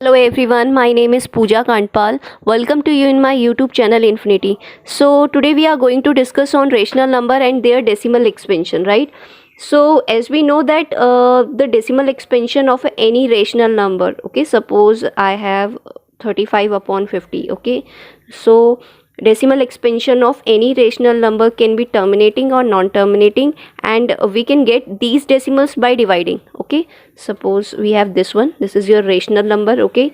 Hello everyone, my name is Pooja Kandpal. Welcome to you in my YouTube channel Infinity. So today we are going to discuss on rational number and their decimal expansion, right? So as we know that the decimal expansion of any rational number, okay, suppose I have 35 upon 50, okay. So decimal expansion of any rational number can be terminating or non-terminating, and we can get these decimals by dividing, okay. Suppose we have this one, this is your rational number, okay,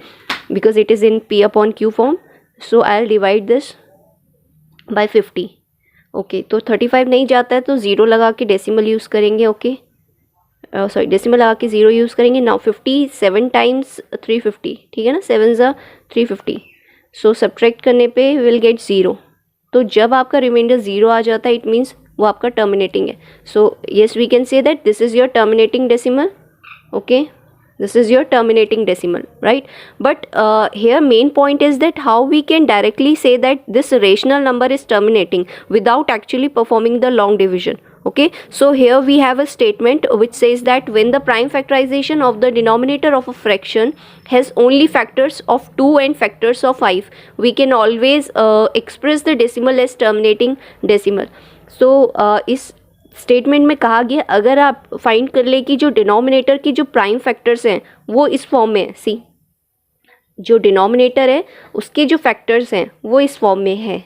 because it is in p upon q form. So I'll divide this by 50, okay तो 35 नहीं जाता है तो zero लगा के decimal use करेंगे, okay sorry decimal लगा के ज़ीरो यूज़ करेंगे. नाउ 57 टाइम्स 350, ठीक है ना, 7 ज़ा 350. सो सब्ट्रैक्ट करने पे विल गेट ज़ीरो. तो जब आपका रिमाइंडर ज़ीरो आ जाता है इट मीन्स वो आपका टर्मिनेटिंग है. So yes we can say that this is your terminating decimal, okay, this is your terminating decimal, right? But here main point is that how we can directly say that this rational number is terminating without actually performing the long division, okay. So here we have a statement which says that when the prime factorization of the denominator of a fraction has only factors of 2 and factors of 5, we can always express the decimal as terminating decimal. So इस statement में कहा गया अगर आप find कर ले कि जो डिनोमिनेटर की जो प्राइम फैक्टर्स हैं वो इस फॉर्म में है, सी जो डिनोमिनेटर है उसके जो फैक्टर्स हैं वो इस फॉर्म में है,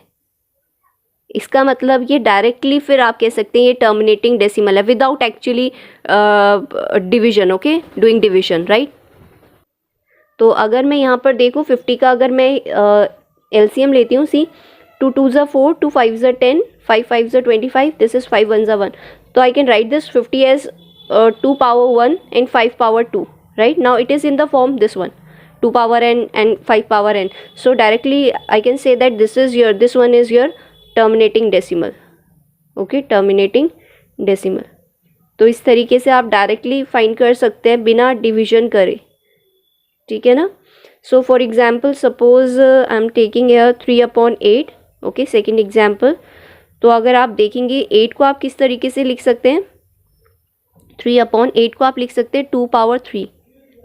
इसका मतलब ये डायरेक्टली फिर आप कह सकते हैं ये टर्मिनेटिंग डेसिमल है without actually division, okay, doing division, right. तो अगर मैं यहाँ पर देखूँ 50 का अगर मैं एलसीएम लेती हूँ, सी 2 2 ज़ा 4, 2 5 ज़ा 10, 5 5 ज़ा 25, दिस इज 5 1 ज़ा 1. तो I can write this 50 as 2 power 1 and 5 power 2, right? Now it is in the form this one, 2 power n and 5 power n. So directly I can say that this one is your terminating decimal, okay, terminating decimal. तो इस तरीके से आप directly find कर सकते हैं बिना division करे, ठीक है ना. So for example suppose I am taking here 3/8, okay, second example. तो अगर आप देखेंगे 8 को आप किस तरीके से लिख सकते हैं, 3/8 को आप लिख सकते हैं 2 power 3,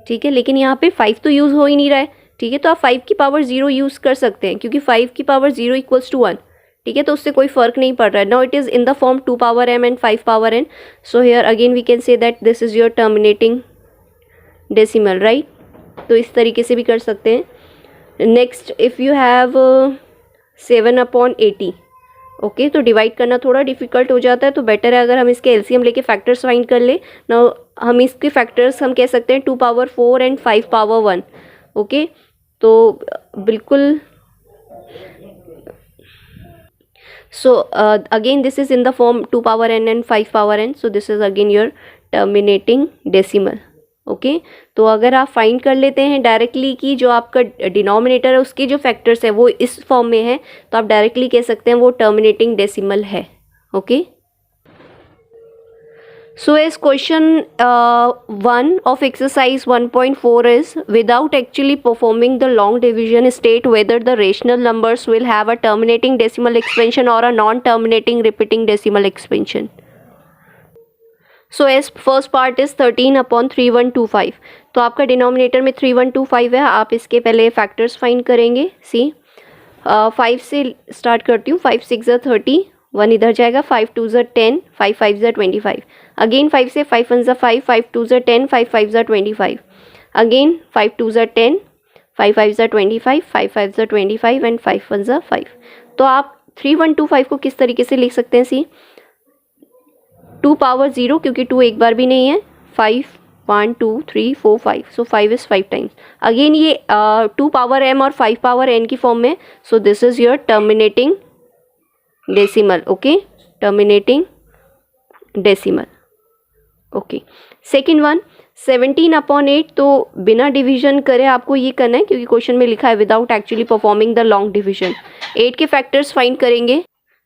ठीक है. लेकिन यहाँ पे 5 तो यूज़ हो ही नहीं रहा है, ठीक है, तो आप 5 की पावर 0 यूज़ कर सकते हैं क्योंकि 5 की पावर 0 इक्वल्स टू 1, ठीक है, तो उससे कोई फ़र्क नहीं पड़ रहा है. Now it is in the form 2 power m and 5 power n. So here again we can say that this is your terminating decimal, right. तो इस तरीके से भी कर सकते हैं. Next if you have 7/80, okay, तो डिवाइड करना थोड़ा डिफिकल्ट हो जाता है, तो बेटर है अगर हम इसके एलसीएम लेके फैक्टर्स फाइंड कर ले. नाउ हम इसके फैक्टर्स हम कह सकते हैं 2 power 4 and 5 power 1, ओके. तो बिल्कुल so again this is in the form 2 power n and 5 power n. So this is again your terminating decimal, okay. तो अगर आप फाइंड कर लेते हैं डायरेक्टली कि जो आपका डिनोमिनेटर है उसके जो फैक्टर्स है वो इस फॉर्म में है, तो आप डायरेक्टली कह सकते हैं वो टर्मिनेटिंग डेसिमल है, okay. So as question 1 of exercise 1.4 is without actually performing the long division state whether the rational numbers will have a terminating decimal expansion और a non terminating repeating decimal expansion. So as first part is 13/3125. तो आपका denominator में 3125 है, आप इसके पहले factors find करेंगे. सी 5 से स्टार्ट करती हूँ. 5 6 ज़ा 30, 1 इधर जाएगा, 5 2 ज़ा 10, 5 5 ज़ा 25. अगेन 5 से 5 1 ज़ा 5, 5 2 ज़ा 10, 5 5 ज़ा 25. अगेन 5 2 ज़ा 10, 5 5 ज़ा 25, 5 5 ज़ा 25 एंड 5 1 ज़ा 5. तो आप 3125 को किस तरीके से लिख सकते हैं, सी 2 power 0 क्योंकि 2 एक बार भी नहीं है, 5 1 2 3 4 5, सो 5 इज 5 टाइम्स. अगेन ये 2 power m और 5 power n की फॉर्म में, so this is your terminating decimal, okay, terminating decimal, okay. Second one 17/8. तो बिना डिवीजन करे आपको ये करना है क्योंकि क्वेश्चन में लिखा है without actually performing the long division. 8 के फैक्टर्स फाइंड करेंगे.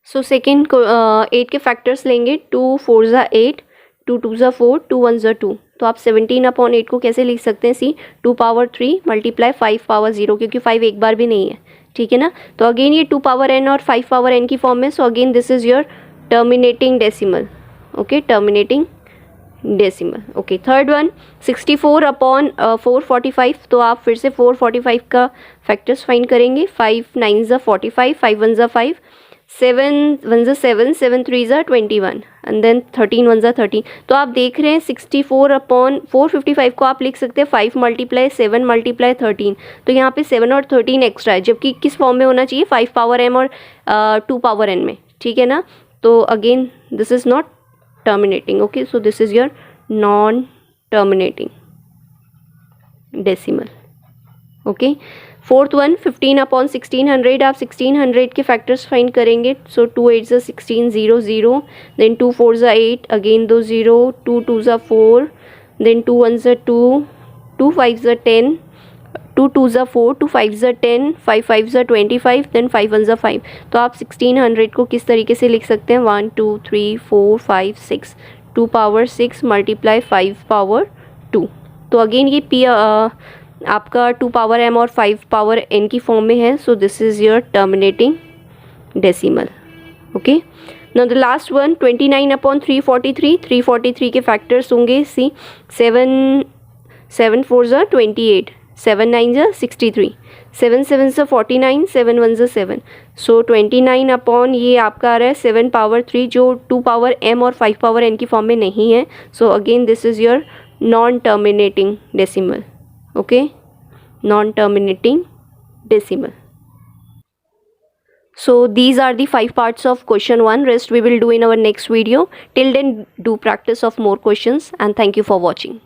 सो सेकेंड 8 के फैक्टर्स लेंगे. 2 4 ज़ा 8, 2 2 ज़ा 4, 2 1 ज़ा 2. तो आप 17/8 को कैसे लिख सकते हैं, सी 2 power 3 मल्टीप्लाई 5 power 0 क्योंकि 5 एक बार भी नहीं है, ठीक है ना. तो अगेन ये 2 power n और 5 power n की फॉर्म में. So again this is your terminating decimal, okay, terminating decimal. Okay, third one 64 upon 445. तो आप फिर से 445 का फैक्टर्स फाइंड करेंगे. 5 9 ज़ा 45, 5 1 ज़ा 5, 7 1 ज़ा 7, 7 3 ज़ा 21 एंड देन 13 1 ज़ा 13. तो आप देख रहे हैं 64 अपॉन 455 को आप लिख सकते हैं 5 मल्टीप्लाई 7 मल्टीप्लाई 13. तो यहाँ पे 7 और 13 एक्स्ट्रा है, जबकि किस फॉर्म में होना चाहिए, 5 पावर m और 2 पावर n में. ठीक है ना. तो again this is not terminating. Okay, so this is your non terminating decimal. Okay, fourth one 15 upon 1600. आप 1600 के फैक्टर्स फाइंड करेंगे. सो 2 8 ज़ा 16 0 0, देन 2 4 ज़ा 8, अगेन 2 0, 2 2 ज़ा 4, देन 2 1 ज़ा 2, 2 5 ज़ा 10, 2 2 ज़ा 4, 2 5 ज़ा 10, 5 5 ज़ा 25, देन 5 1 ज़ा 5. तो आप 1600 को किस तरीके से लिख सकते हैं, 1 2 3 4 5 6, 2 पावर 6 मल्टीप्लाई 5 पावर 2. तो अगेन ये आपका 2 पावर m और 5 पावर n की फॉर्म में है. So this is your terminating decimal. Okay, now the last one 29 upon 343. 343 के फैक्टर्स होंगे सी 7 7 4 ज़ा 28, 7 9 ज़ा 63, 7 7 ज़ा 49, 7 1 ज़ा 7. सो 29 अपॉन ये आपका आ रहा है 7 पावर 3, जो 2 पावर m और 5 पावर n की फॉर्म में नहीं है. So again this is your non terminating decimal. Okay, non terminating decimal. So these are the 5 parts of question 1. Rest we will do in our next video. Till then, do practice of more questions, and thank you for watching.